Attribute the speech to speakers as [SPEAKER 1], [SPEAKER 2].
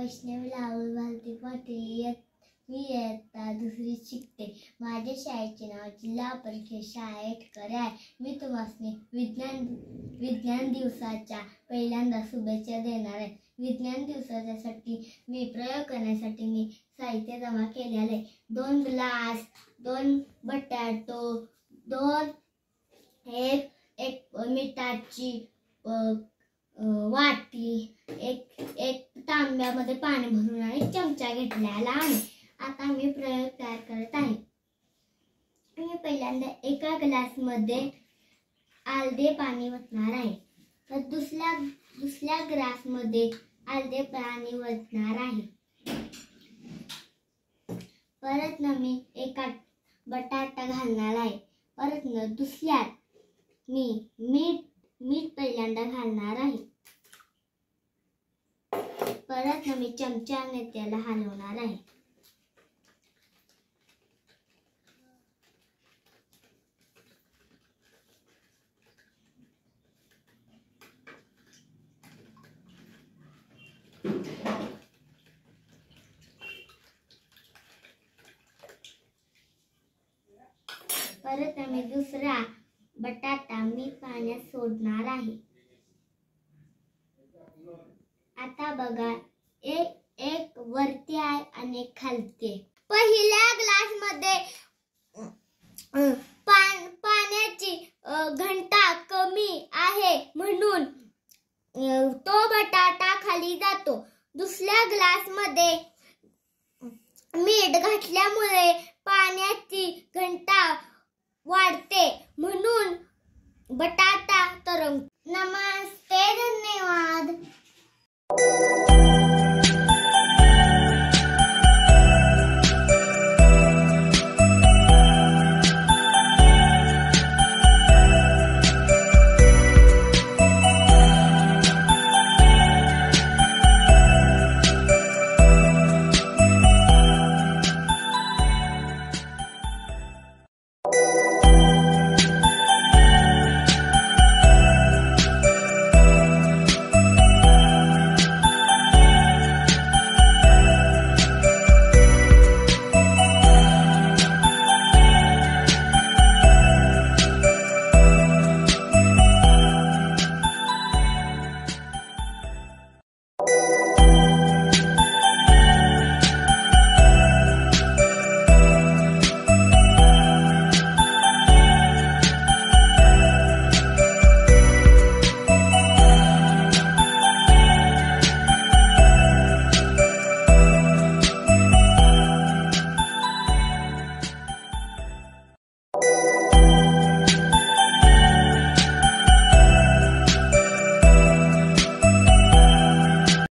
[SPEAKER 1] वैष्णवी राहुल भारती पाटील मी इयत्ता दुसरी शिकते। माझ्या शाळेचे नाव जिल्हा परिषद शाळा एटकर आहे। मी तुम्हाला विज्ञान दिवसाच्या पहिल्यांदा शुभेच्छा देणार आहे। विज्ञान दिवसासाठी मी प्रयोग करण्यासाठी मी साहित्य जमा केलेले आहे। 2 ग्लास, 2 बटाटो, 2 एक मिठाची वाटी, एक तांब्यामध्ये पाणी भरून आणि चमचा घेतलेला आहे। आता मी प्रयोग तयार करत आहे। मी पहिल्यांदा एका ग्लास मध्ये अर्धे पाणी ओतणार आहे, तर दुसऱ्या ग्लास मध्ये अर्धे पाणी ओतणार आहे। परत मी एका बटाटा घालणार आहे। परत दुसऱ्यात मी मीठ पहिल्यांदा घालणार आहे। परत मी चमच्याने त्याला हलवणार आहे। परत मी दुसरा बटाटा मी पाण्यात सोडणार आहे। आता बघा, एक वरती आहे आणि एक खालती आहे। पहिल्या ग्लास मध्ये पाण्याची घनता कमी आहे म्हणून तो बटाटा खाली जातो। दुसऱ्या ग्लास मध्ये मीठ घातल्यामुळे पाण्याची घनता वाढते म्हणून बटाटा तरंगतो। नमस्ते, धन्यवाद।